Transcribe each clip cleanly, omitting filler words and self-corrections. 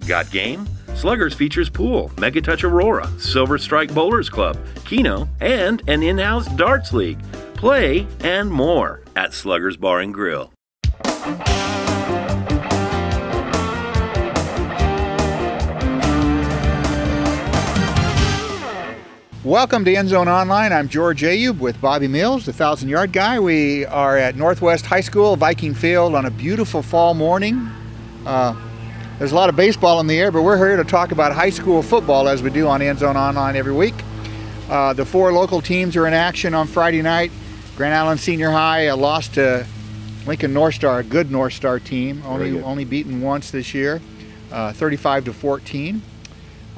Got game? Sluggers features pool, Megatouch Aurora, Silver Strike Bowlers Club, Keno, and an in-house darts league. Play and more at Sluggers Bar and Grill. Welcome to End Zone Online. I'm George Ayub with Bobby Mills, the 1,000-yard guy. We are at Northwest High School, Viking Field, on a beautiful fall morning. There's a lot of baseball in the air, but we're here to talk about high school football as we do on End Zone Online every week. The four local teams are in action on Friday night. Grand Island Senior High lost to Lincoln North Star, a good North Star team, only beaten once this year, 35-14.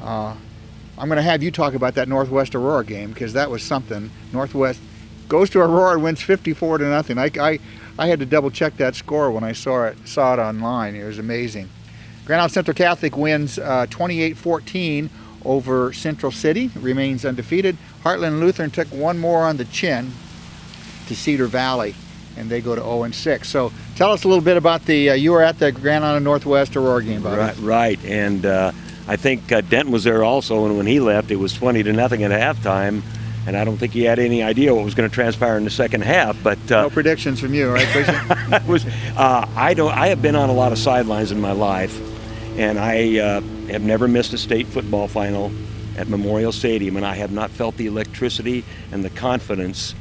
I'm going to have you talk about that Northwest Aurora game because that was something. Northwest goes to Aurora and wins 54-0. I had to double check that score when I saw it online. It was amazing. Grand Island Central Catholic wins 28-14 over Central City, remains undefeated. Heartland Lutheran took one more on the chin to Cedar Valley, and they go to 0-6. So tell us a little bit about you were at the Grand Island Northwest Aurora game, Bobby. Right, and I think Denton was there also, and when he left, it was 20-0 at halftime, and I don't think he had any idea what was going to transpire in the second half. But no predictions from you, right? I have been on a lot of sidelines in my life, and I have never missed a state football final at Memorial Stadium, and I have not felt the electricity and the confidence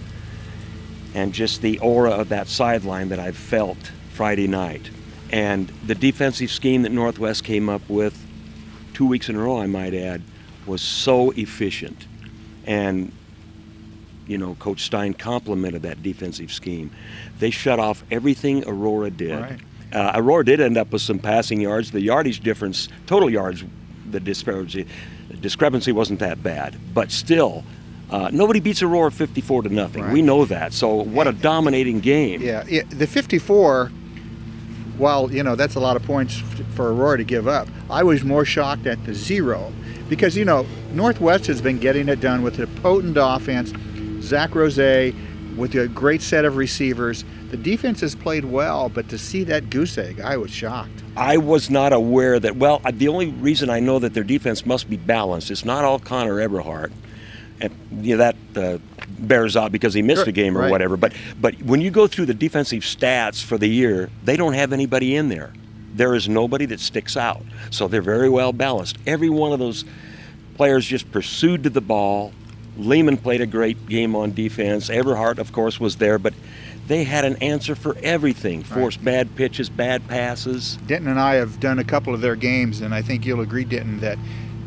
and just the aura of that sideline that I've felt Friday night. And the defensive scheme that Northwest came up with 2 weeks in a row, I might add, was so efficient. And, you know, Coach Stein complimented that defensive scheme. They shut off everything Aurora did. Right. Aurora did end up with some passing yards. The yardage difference, total yards, the discrepancy wasn't that bad. But still, nobody beats Aurora 54-0. Right. We know that. So what a dominating game. Yeah, the 54, while, you know, that's a lot of points for Aurora to give up, I was more shocked at the 0 because, you know, Northwest has been getting it done with a potent offense. Zach Rose with a great set of receivers. The defense has played well, but to see that goose egg, I was shocked. I was not aware that, well, the only reason I know that their defense must be balanced, it's not all Connor Eberhardt. And, you know, that bears out because he missed a game or whatever. But when you go through the defensive stats for the year, they don't have anybody in there. There is nobody that sticks out. So they're very well balanced. Every one of those players just pursued to the ball. Lehman played a great game on defense. Eberhardt, of course, was there, but they had an answer for everything. Forced bad pitches, bad passes. Denton and I have done a couple of their games, and I think you'll agree, Denton, that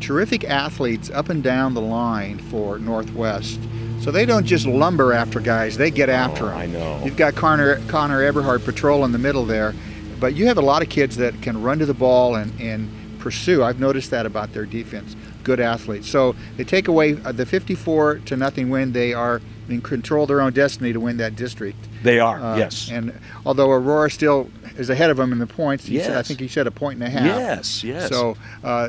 terrific athletes up and down the line for Northwest. So they don't just lumber after guys, they get after them. I know. You've got Connor Eberhardt patrol in the middle there, but you have a lot of kids that can run to the ball and pursue. I've noticed that about their defense. Good athletes. So they take away the 54-0 win. They are in control of their own destiny to win that district. They are, yes. And although Aurora still is ahead of them in the points, I think he said 1.5 points. Yes. So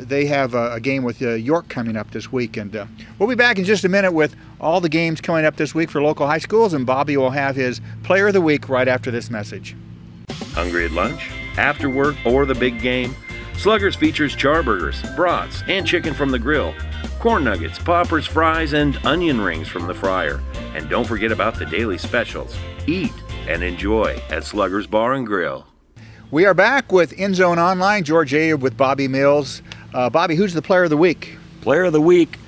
they have a game with York coming up this week. And we'll be back in just a minute with all the games coming up this week for local high schools, and Bobby will have his Player of the Week right after this message. Hungry at lunch, after work, or the big game? Sluggers features charburgers, brats, and chicken from the grill, corn nuggets, poppers, fries, and onion rings from the fryer. And don't forget about the daily specials. Eat and enjoy at Sluggers Bar and Grill. We are back with End Zone Online. George Ayub with Bobby Mills. Bobby, who's the Player of the Week? Player of the Week.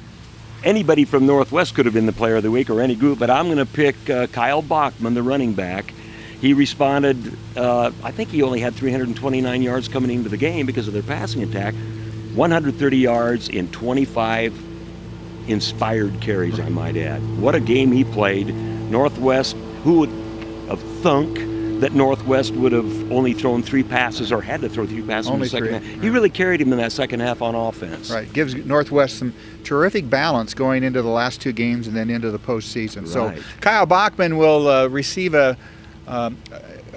Anybody from Northwest could have been the Player of the Week, or any group, but I'm going to pick Kyle Bachman, the running back. He responded, I think he only had 329 yards coming into the game because of their passing attack, 130 yards in 25 inspired carries, I might add. What a game he played. Northwest, who would have thunk that Northwest would have only thrown 3 passes or had to throw 3 passes in the second half. He really carried him in that second half on offense. Right, gives Northwest some terrific balance going into the last 2 games and then into the postseason. Right. So Kyle Bachman will receive a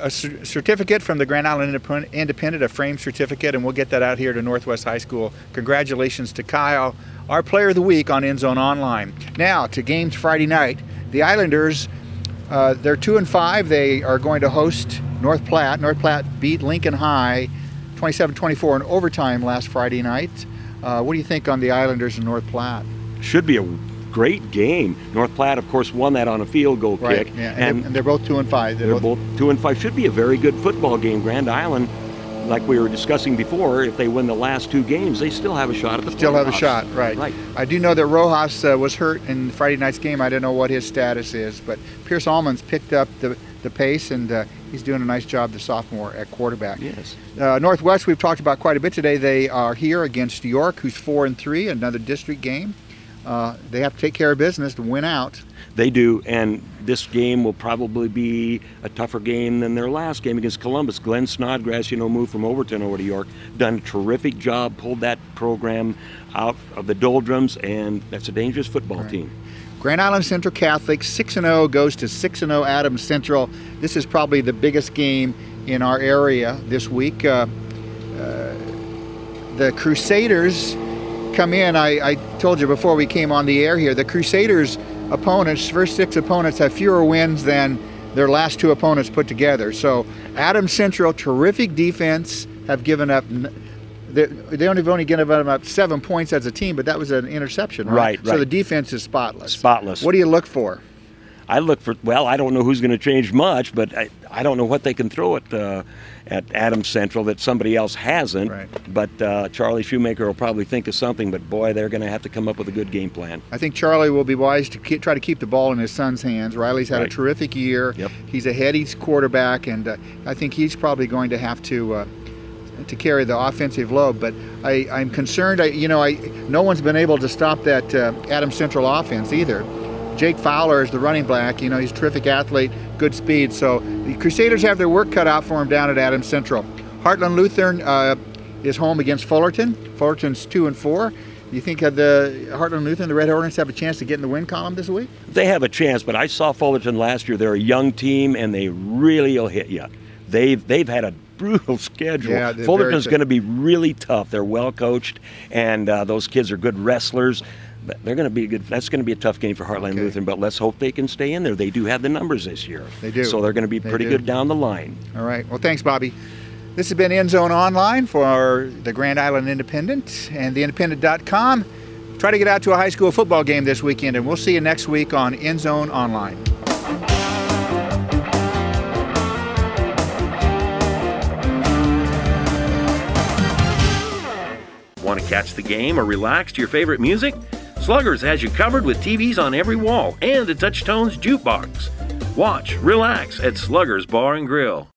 certificate from the Grand Island Independent, a framed certificate, and we'll get that out here to Northwest High School. Congratulations to Kyle, our Player of the Week on End Zone Online. Now to games Friday night. The Islanders, they're 2-5. They are going to host North Platte. North Platte beat Lincoln High 27-24 in overtime last Friday night. What do you think on the Islanders and North Platte? Should be a great game. North Platte, of course, won that on a field goal kick. Yeah. And they're both 2-5. They're both 2-5. Should be a very good football game. Grand Island, like we were discussing before, if they win the last 2 games, they still have a shot at the playoffs. Still have a shot, right. I do know that Rojas was hurt in Friday night's game. I don't know what his status is, but Pierce Almonds picked up the pace, and he's doing a nice job, the sophomore at quarterback. Yes. Northwest, we've talked about quite a bit today. They are here against York, who's 4-3, another district game. They have to take care of business to win out. They do, and this game will probably be a tougher game than their last game against Columbus. Glenn Snodgrass, moved from Overton over to York, done a terrific job, pulled that program out of the doldrums, and that's a dangerous football team. Grand Island Central Catholic, 6-0, goes to 6-0 Adams Central. This is probably the biggest game in our area this week. The Crusaders come in. I told you before we came on the air here, the Crusaders opponents, first 6 opponents, have fewer wins than their last 2 opponents put together. So Adams Central, terrific defense, have given up. They've only given up 7 points as a team, but that was an interception, right? So the defense is spotless. Spotless. What do you look for? I look for, well, I don't know who's going to change much, but I don't know what they can throw at Adams Central that somebody else hasn't. Right. But Charlie Shoemaker will probably think of something, but boy, they're going to have to come up with a good game plan. I think Charlie will be wise to try to keep the ball in his son's hands. Riley's had a terrific year. Yep. He's a heady quarterback, and I think he's probably going to have to carry the offensive load. But I'm concerned. No one's been able to stop that Adams Central offense either. Jake Fowler is the running back. He's a terrific athlete, good speed. So the Crusaders have their work cut out for them down at Adams Central. Heartland Lutheran is home against Fullerton. Fullerton's 2-4. Do you think the Heartland Lutheran, the Red Hornets, have a chance to get in the win column this week? They have a chance, but I saw Fullerton last year. They're a young team, and they really will hit you. They've had a brutal schedule. Yeah, Fullerton's going to be really tough. They're well coached, and those kids are good wrestlers. They're going to be good. That's going to be a tough game for Heartland Lutheran, but let's hope they can stay in there. They do have the numbers this year. They do. So they're going to be pretty good down the line. All right. Well, thanks, Bobby. This has been End Zone Online for the Grand Island Independent and theindependent.com. Try to get out to a high school football game this weekend, and we'll see you next week on End Zone Online. Want to catch the game or relax to your favorite music? Sluggers has you covered with TVs on every wall and a Touchtones jukebox. Watch, relax at Sluggers Bar and Grill.